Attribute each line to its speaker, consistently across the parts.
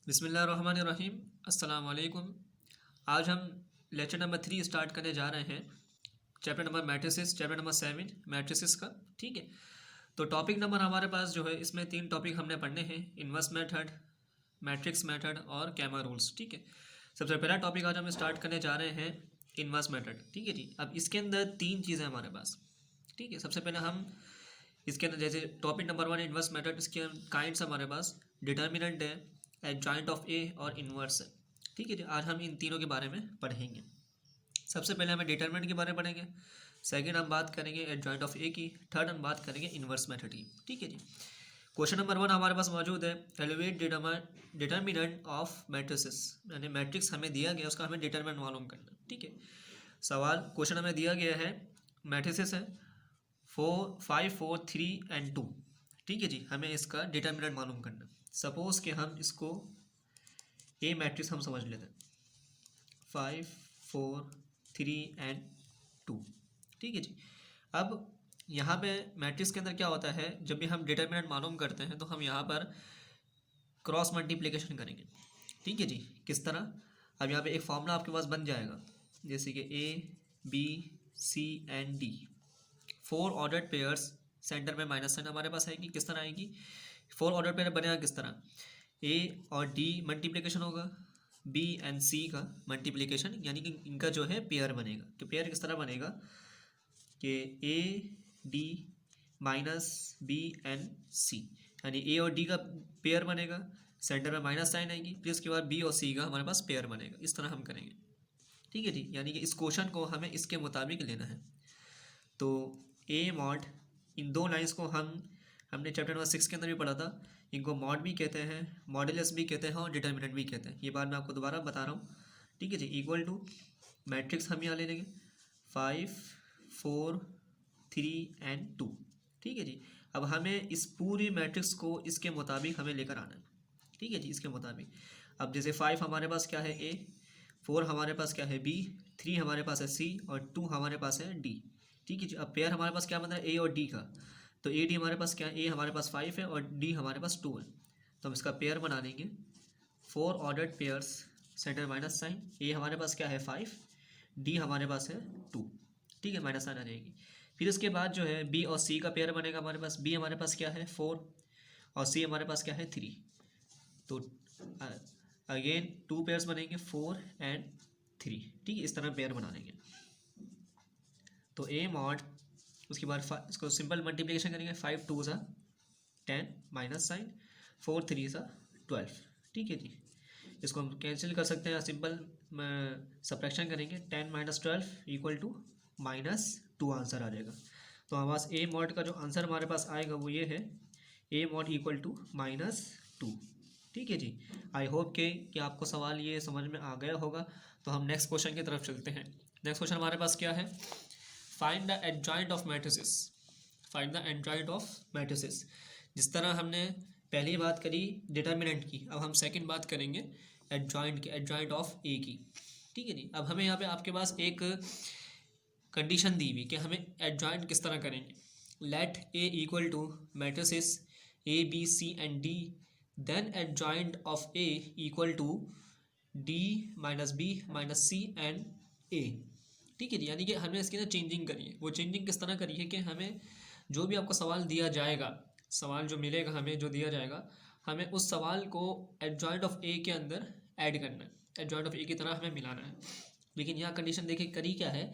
Speaker 1: बिस्मिल्लाहिर्रहमानिर्रहीम। अस्सलाम वालेकुम। आज हम लेक्चर नंबर 3 स्टार्ट करने जा रहे हैं। Chapter number matrices, chapter number 7 matrices का। ठीक है, तो टॉपिक नंबर हमारे पास जो है, इसमें 3 टॉपिक हमने पढ़ने हैं: इन्वर्स मेथड, मैट्रिक्स मेथड और कैमा रूल्स। ठीक है, सबसे पहला टॉपिक आज हम स्टार्ट करने जा रहे हैं इन्वर्स मेथड। ठीक है जी, अब इसके अंदर 3 चीज़ें हमारे पास। ठीक है, सबसे पहले हम इसके अंदर जैसे टॉपिक नंबर 1 इन्वर्स मेथड, इसके काइंड्स हमारे पास डिटर्मिनेंट है, एडजॉइंट ऑफ ए और इन्वर्स है। ठीक है जी, आज हम इन तीनों के बारे में पढ़ेंगे। सबसे पहले हमें डिटर्मिनेंट के बारे में पढ़ेंगे, सेकंड हम बात करेंगे एडजॉइंट ऑफ ए की, थर्ड हम बात करेंगे इन्वर्स मेथड की। ठीक है जी, क्वेश्चन नंबर 1 हमारे पास मौजूद है, एलिवेट डिटर्मिनेंट ऑफ मैट्रिसेस, यानी मैट्रिक्स हमें दिया गया, उसका हमें डिटर्मिनेंट मालूम करना। ठीक है, सवाल क्वेश्चन हमें दिया गया है, मैट्रिसेस है 4 5 4 3 एंड 2। ठीक है जी, हमें इसका डिटर्मिनेंट मालूम करना। सपोज कि हम इसको ए मैट्रिक्स हम समझ लेते हैं, 5 4 3 एंड 2। ठीक है जी, अब यहाँ पे मैट्रिक्स के अंदर क्या होता है, जब भी हम डिटर्मिनेंट मालूम करते हैं तो हम यहाँ पर क्रॉस मल्टीप्लिकेशन करेंगे। ठीक है जी, किस तरह, अब यहाँ पे एक फॉर्मूला आपके पास बन जाएगा, जैसे कि A B C and D, 4 ordered pairs, centre में माइनस साइन हमारे पास आएगी। किस तरह आएगी, 4 ऑर्डर पेयर बनेगा किस तरह, ए और डी मल्टीप्लिकेशन होगा, बी एंड सी का मल्टीप्लिकेशन, यानी कि इनका जो है पेयर बनेगा। तो पेयर किस तरह बनेगा कि A D minus B and C, यानी ए और डी का पेयर बनेगा, सेंटर में माइनस साइन आएगी, फिर उसके बाद बी और सी का हमारे पास पेयर बनेगा। इस तरह हम करेंगे। ठीक है जी, यानी कि इस क्वेश्चन को हमें इसके मुताबिक लेना है। तो ए मॉड, इन दो लाइंस को हमने चैप्टर नंबर 6 के अंदर भी पढ़ा था, इनको मॉड भी कहते हैं, मॉडुलस भी कहते हैं और डिटर्मिनेंट भी कहते हैं। ये बात मैं आपको दोबारा बता रहा हूँ। ठीक है जी, इक्वल टू मैट्रिक्स हम यहाँ ले लेंगे 5 4 3 एंड 2। ठीक है जी, अब हमें इस पूरी मैट्रिक्स को इसके मुताबिक हमें लेकर आना है। ठीक है जी, इसके मुताबिक। अब जैसे 5 हमारे पास क्या है ए, 4 हमारे पास क्या है बी, 3 हमारे पास है सी और 2 हमारे पास है डी। ठीक है जी, अब पेयर हमारे पास क्या बन रहा है, ए और डी का। तो ए डी हमारे पास क्या है, ए हमारे पास 5 है और डी हमारे पास 2 है। तो हम इसका पेयर बना लेंगे, 4 ordered pairs, centre minus sign, A हमारे पास क्या है 5, डी हमारे पास है 2। ठीक है, माइनस साइन आ जाएगी। फिर उसके बाद जो है बी और सी का पेयर बनेगा हमारे पास, बी हमारे पास क्या है 4 और सी हमारे पास क्या है 3। तो अगेन 2 पेयर्स बनेंगे 4 एंड 3। ठीक है, इस तरह पेयर बना लेंगे। तो ए मॉड, उसके बाद इसको सिंपल मल्टीप्लिकेशन करेंगे, 5 2 सा 10 माइनस साइन, 4 3 सा 12। ठीक है जी, इसको हम कैंसिल कर सकते हैं, सिंपल सब्ट्रैक्शन करेंगे, 10 माइनस 12 इक्वल टू -2 आंसर आ जाएगा। तो हमारे पास ए मॉड का जो आंसर हमारे पास आएगा वो ये है, ए मॉड इक्वल टू -2। ठीक है जी, आई होप कि आपको सवाल ये समझ में आ गया होगा। तो हम नेक्स्ट क्वेश्चन की तरफ चलते हैं। नेक्स्ट क्वेश्चन हमारे पास क्या है, find the adjoint of matrices. Find the adjoint of matrices. जिस तरह हमने पहली बात करी डिटर्मिनेंट की, अब हम सेकंड बात करेंगे एडजॉइंट की, एडजॉइंट ऑफ ए की। ठीक है जी, अब हमें यहाँ पे आपके पास एक कंडीशन दी हुई कि हमें एडजॉइंट किस तरह करेंगे। Let A equal to matrices A B C and D, then adjoint of A equal to D minus B minus C and A. ठीक है जी, यानी कि हमें इसकी ना चेंजिंग करी है। वो चेंजिंग किस तरह करी है कि हमें जो भी आपको सवाल दिया जाएगा, सवाल जो मिलेगा हमें, जो दिया जाएगा, हमें उस सवाल को एडजॉइंट ऑफ ए के अंदर ऐड करना है, एडजॉइंट ऑफ ए की तरह हमें मिलाना है। लेकिन यहाँ कंडीशन देखिए करी क्या है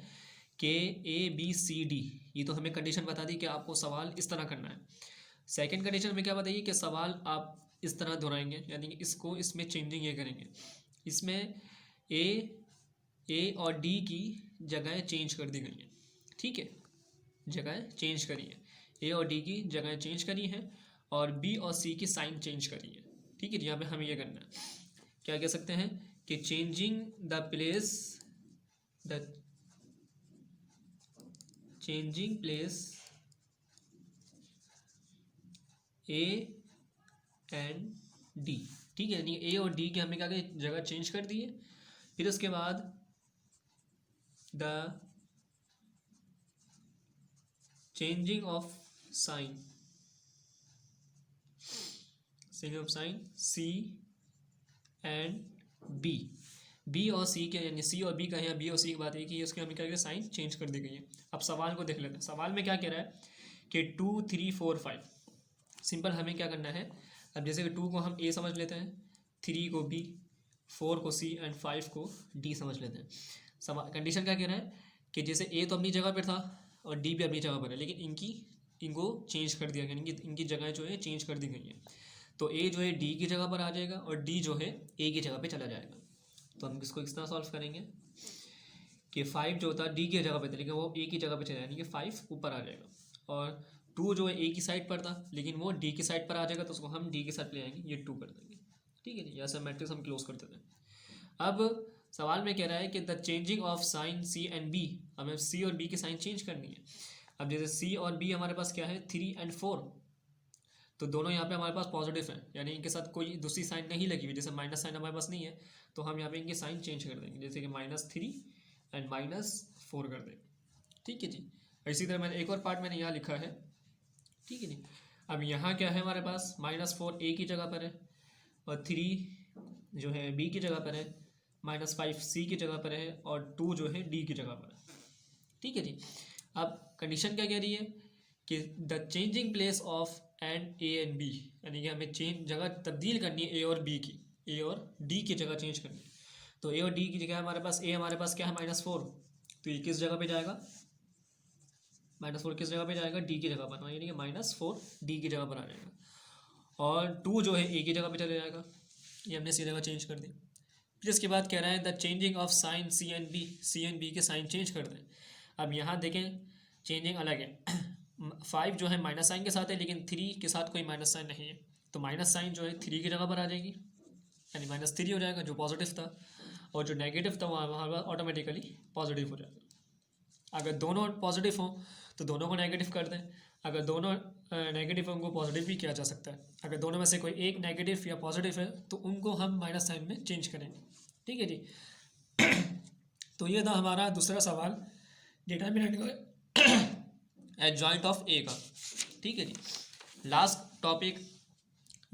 Speaker 1: कि ए बी सी डी, ये तो हमें कंडीशन बता दी कि आपको सवाल इस तरह करना है। सेकेंड कंडीशन में क्या बताइए कि सवाल आप इस तरह दोहराएंगे, यानी कि इसको इसमें चेंजिंग ये करेंगे, इसमें ए और डी की जगह चेंज कर दी गई है। ठीक है, जगह चेंज करी है, ए और डी की जगह चेंज करी है और बी और सी की साइन चेंज करी है। ठीक है, यहाँ पे हमें ये करना है, क्या कह सकते हैं कि changing the place, the changing place A and D. ठीक है, यानी ए और डी की हमने क्या किया, जगह चेंज कर दी है। फिर उसके बाद the changing of sign, changing of sign C and B, B और सी के यानी सी और बी का है, बी और सी की बात है कि उसके हमें क्या साइन चेंज कर दी गई है। अब सवाल को देख लेते हैं, सवाल में क्या कह रहा है कि 2 3 4 5। सिंपल हमें क्या करना है, अब जैसे कि 2 को हम ए समझ लेते हैं, 3 को बी, 4 को सी एंड 5 को डी समझ लेते हैं। सवाल कंडीशन क्या कह रहा है कि जैसे ए तो अपनी जगह पर था और डी भी अपनी जगह पर है, लेकिन इनको चेंज कर दिया गया, इनकी जगह जो है चेंज कर दी गई है। तो ए जो है डी की जगह पर आ जाएगा और डी जो है ए की जगह पे चला जाएगा। तो हम इसको किस तरह सॉल्व करेंगे कि 5 जो होता है डी की जगह पे था लेकिन वो ए की जगह पे चला, यानी कि 5 ऊपर आ जाएगा, और 2 जो है ए की साइड पर था लेकिन वो डी की साइड पर आ जाएगा, तो उसको हम डी के साथ ले आएंगे, ये 2 कर देंगे। ठीक है जी, ऐसा मैट्रिक्स हम क्लोज कर देते हैं। अब सवाल में कह रहा है कि the changing of sign C and B, हमें सी और बी की साइन चेंज करनी है। अब जैसे सी और बी हमारे पास क्या है 3 एंड 4, तो दोनों यहाँ पे हमारे पास पॉजिटिव है, यानी इनके साथ कोई दूसरी साइन नहीं लगी हुई, जैसे माइनस साइन हमारे पास नहीं है, तो हम यहाँ पे इनकी साइन चेंज कर देंगे, जैसे कि -3 एंड -4 कर देंगे। ठीक है जी, इसी तरह मैंने एक और पार्ट मैंने यहाँ लिखा है। ठीक है जी, अब यहाँ क्या है हमारे पास -4 ए की जगह पर है और 3 जो है बी की जगह पर है, -5 सी की जगह पर है और 2 जो है डी की जगह पर है। ठीक है जी, अब कंडीशन क्या कह रही है कि the changing place of and A and B, यानी कि हमें चेंज जगह तब्दील करनी है ए और बी की, ए और डी की जगह चेंज करनी है। तो ए और डी की जगह हमारे पास, ए हमारे पास क्या है -4, तो ये किस जगह पे जाएगा, -4 किस जगह पे जाएगा, डी की जगह पर, यानी कि -4 डी की जगह पर आ जाएगा, और 2 जो है ए की जगह पे चले जाएगा, ये हमने सी जगह चेंज कर दी। फिर इसके बाद कह रहा है the changing of sign C and B, C and B के साइन चेंज कर दें। अब यहाँ देखें चेंजिंग अलग है 5 जो है माइनस साइन के साथ है लेकिन 3 के साथ कोई माइनस साइन नहीं है, तो माइनस साइन जो है 3 की जगह पर आ जाएगी, यानी -3 हो जाएगा जो पॉजिटिव था, और जो नेगेटिव था वहाँ ऑटोमेटिकली पॉजिटिव हो जाएगा। अगर दोनों पॉजिटिव हों तो दोनों को नेगेटिव कर दें, अगर दोनों नेगेटिव हों उनको पॉजिटिव भी किया जा सकता है, अगर दोनों में से कोई एक नेगेटिव या पॉजिटिव है तो उनको हम माइनस साइन में चेंज करेंगे। ठीक है जी तो ये था हमारा दूसरा सवाल डिटरमिनेंट का एडजॉइंट ऑफ ए का। ठीक है जी, last topic,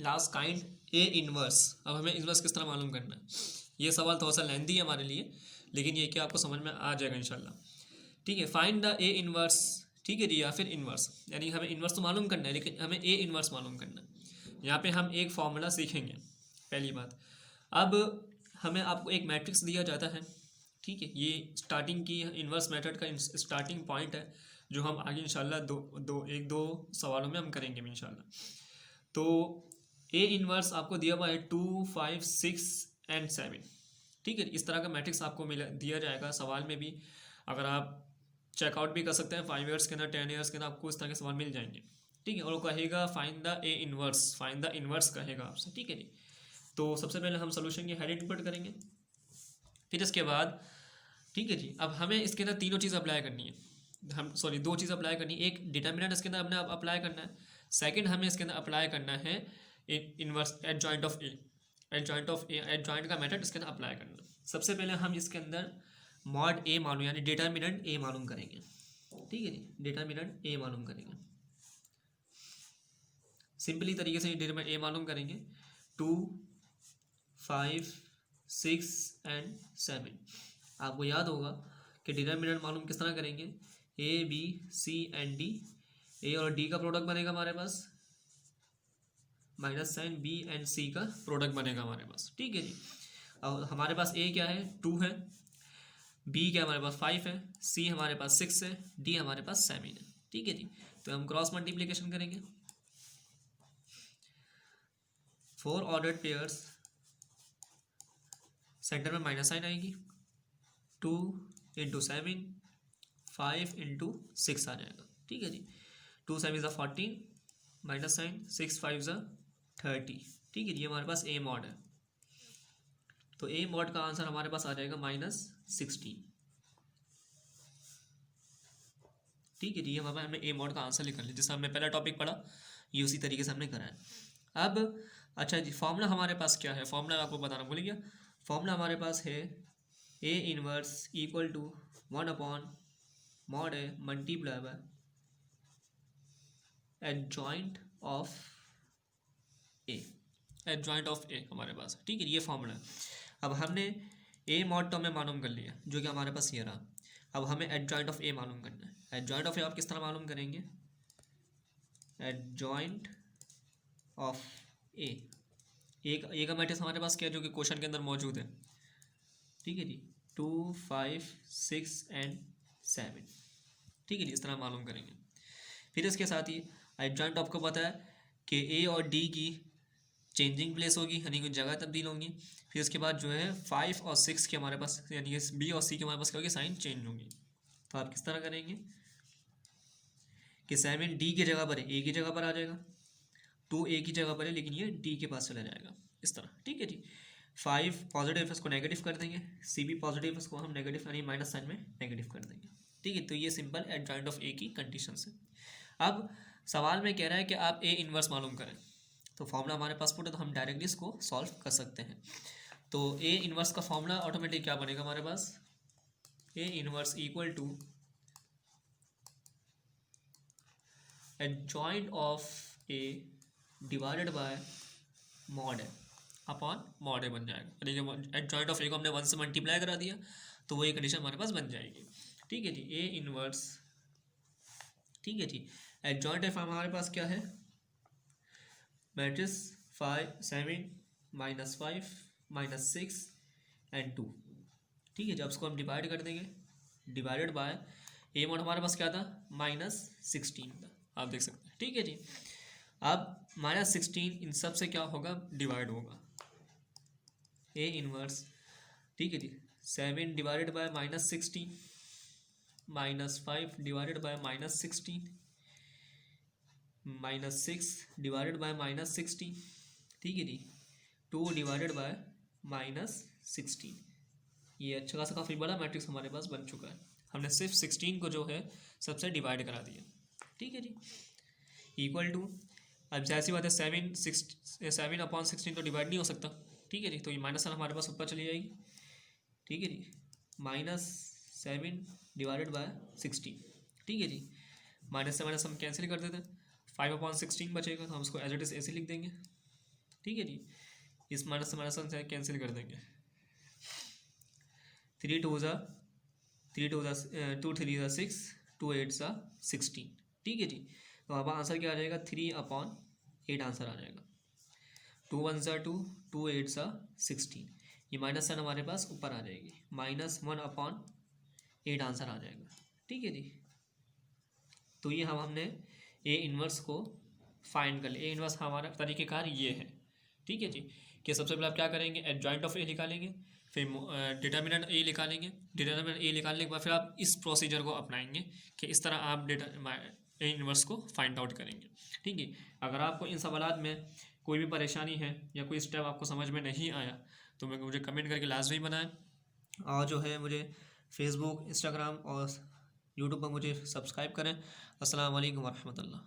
Speaker 1: last kind, A inverse. अब हमें इनवर्स किस तरह मालूम करना है, ये सवाल थोड़ा सा लेंथी है हमारे लिए, लेकिन ये क्या आपको समझ में आ जाएगा इंशाल्लाह। ठीक है, फाइंड द ए इनवर्स। ठीक है जी, या फिर इनवर्स, यानी हमें इनवर्स तो मालूम करना है लेकिन हमें ए इनवर्स मालूम करना है। यहाँ पे हम एक फॉर्मूला सीखेंगे पहली बात। अब हमें आपको एक मैट्रिक्स दिया जाता है, ठीक है, ये स्टार्टिंग की इनवर्स मेथड का स्टार्टिंग पॉइंट है, जो हम आगे इंशाल्लाह एक दो सवालों में हम करेंगे इंशाल्लाह। तो ए इनवर्स आपको दिया हुआ है 2 5 6 एंड 7। ठीक है, इस तरह का मैट्रिक्स आपको दिया जाएगा सवाल में भी, अगर आप चेकआउट भी कर सकते हैं 5 ईयर्स के अंदर 10 ईयर्स के अंदर आपको इस तरह के सवाल मिल जाएंगे। ठीक है, और वो कहेगा find the A inverse, find the inverse कहेगा आपसे। ठीक है जी, तो सबसे पहले हम सोल्यूशन की हेडिंग पुट करेंगे, फिर इसके बाद ठीक है जी, अब हमें इसके अंदर तीनों चीज़ अप्लाई करनी है, दो चीज़ अप्लाई करनी है। एक डिटर्मिनेंट इसके अंदर हमने अप्लाई करना है, सेकंड हमें इसके अंदर अप्लाई करना है inverse adjoint of A, adjoint का मेथड इसके अंदर अप्लाई करना है। सबसे पहले हम इसके अंदर मॉड ए मालूम यानी डिटर्मिनेंट ए मालूम करेंगे। ठीक है जी, डिटर्मिनेंट ए मालूम करेंगे, सिंपली तरीके से डिटर्मिनेंट ए मालूम करेंगे 2 5 6 एंड 7। आपको याद होगा कि डिटर्मिनेंट मालूम किस तरह करेंगे, A B C and D, A और डी का प्रोडक्ट बनेगा हमारे पास, minus sign B and C का प्रोडक्ट बनेगा हमारे पास। ठीक है जी, और हमारे पास ए क्या है 2 है, बी क्या हमारे पास 5 है, सी हमारे पास 6 है, डी हमारे पास 7 है। ठीक है जी, तो हम क्रॉस मल्टीप्लिकेशन करेंगे, 4 ऑर्डर्ड पेयर्स, सेंटर में माइनस साइन आएगी, 2 इंटू 7, 5 इंटू 6 आ जाएगा। ठीक है जी, 2 7 इज़ 14, माइनस साइन 6 5 इज़ 30। ठीक है जी, ये हमारे पास ए मॉड है, तो ए मॉड का आंसर हमारे पास आ जाएगा -16। ठीक है जी, हमने ए मॉड का आंसर लिख लिया, जिससे हमने पहला टॉपिक पढ़ा ये उसी तरीके से हमने करा है। अब अच्छा जी, फॉर्मूला हमारे पास क्या है, फॉर्मूला आपको बताना भूल गया। फॉर्मूला हमारे पास है A inverse equal to 1/mod A multiply by adjoint of A. Adjoint of A हमारे पास, ठीक है, ये फॉर्मूला है। अब हमने ए मॉड टर्म में मालूम कर लिया जो कि हमारे पास ये रहा। अब हमें एडजॉइंट ऑफ ए मालूम करना है। एडजॉइंट ऑफ ए आप किस तरह मालूम करेंगे? एडजॉइंट ऑफ ए, ए का मैट्रिक्स हमारे पास क्या है जो कि क्वेश्चन के अंदर मौजूद है, ठीक है जी, 2 5 6 एंड 7, ठीक है जी, इस तरह मालूम करेंगे। फिर इसके साथ ही एडजॉइंट आपको पता है कि ए और डी की चेंजिंग प्लेस होगी, यानी कि जगह तब्दील होंगी। फिर उसके बाद जो है 5 और 6 के हमारे पास, यानी कि बी और सी के हमारे पास क्या होगी, साइन चेंज होंगी। तो आप किस तरह करेंगे कि 7 डी की जगह पर है, ए की जगह पर आ जाएगा, 2 ए की जगह पर है लेकिन ये डी के पास चला जाएगा, इस तरह, ठीक है जी। 5 पॉजिटिव इसको नेगेटिव कर देंगे, सी भी पॉजिटिव इसको हम नेगेटिव यानी माइनस साइन में नेगेटिव कर देंगे, ठीक है। तो ये सिंपल एडजॉइंट ऑफ ए की कंडीशन है। अब सवाल में कह रहा है कि आप ए इन्वर्स मालूम करें, तो फॉर्मूला हमारे पास पुट है, तो हम डायरेक्टली इसको सॉल्व कर सकते हैं। तो ए इन्वर्स का फॉर्मूला ऑटोमेटिक क्या बनेगा हमारे पास, A inverse equal to adjoint of A divided by mod A upon mod A बन जाएगा, यानी कि एडजॉइंट ऑफ ए को हमने 1 से मल्टीप्लाई करा दिया तो वो ये कंडीशन हमारे पास बन जाएगी, ठीक है जी। ए इन्वर्स, ठीक है जी। एडजॉइंट ऑफ हमारे पास क्या है, मैट्रिक्स 5 7 -5 -6 एंड 2, ठीक है। जब उसको हम डिवाइड कर देंगे, डिवाइडेड बाय ए मॉड हमारे पास क्या था, -16 था, आप देख सकते हैं, ठीक है जी। अब -16 इन सब से क्या होगा, डिवाइड होगा, ए इनवर्स, ठीक है जी। 7 divided by -16 -5 divided by -16 -6 divided by -16, ठीक है जी। 2 डिवाइडेड बाय -16, ये अच्छा खासा काफ़ी बड़ा मैट्रिक्स हमारे पास बन चुका है। हमने सिर्फ 16 को जो है सबसे डिवाइड करा दिया, ठीक है जी। इक्वल टू, अब जैसी बात है 7/16 तो डिवाइड नहीं हो सकता, ठीक है जी। तो ये माइनस हमारे पास ऊपर चली जाएगी, ठीक है जी। -7 डिवाइडेड बाय 16, ठीक है जी। माइनस से माइनस हम कैंसिल कर देते हैं, 5/16 बचेगा, तो हम उसको एज इट इज़ ऐसे लिख देंगे, ठीक है जी। इस माइनस से माइनस हम कैंसिल कर देंगे, 3 2 ज़ा 2 3 ज़ा 6 2 8 ज़ा 16, ठीक है जी। तो अब आंसर क्या आ जाएगा, 3/8 आंसर आ जाएगा। 2 1 ज़ा 2 2 8 ज़ा 16, ये माइनस साइन हमारे पास ऊपर आ जाएगी, -1/8 आंसर आ जाएगा, ठीक है जी। तो ये हमने ए इन्वर्स को फाइंड कर लिया। ए इन्वर्स हमारा तरीक़ेकार ये है, ठीक है जी, कि सबसे पहले आप क्या करेंगे, एडजॉइंट ऑफ ए निकालेंगे, फिर डिटर्मिनेंट ए निकालेंगे, डिटर्मिनेंट ए निकालने के बाद फिर आप इस प्रोसीजर को अपनाएंगे कि इस तरह आप ए इन्वर्स को फाइंड आउट करेंगे, ठीक है। अगर आपको इन सवालात में कोई भी परेशानी है या कोई स्टेप आपको समझ में नहीं आया तो मुझे कमेंट करके लाजमी बनाएं, और जो है मुझे फेसबुक इंस्टाग्राम और यूट्यूब पर मुझे सब्सक्राइब करें। अस्सलाम वालेकुम वरहमतुल्लाह।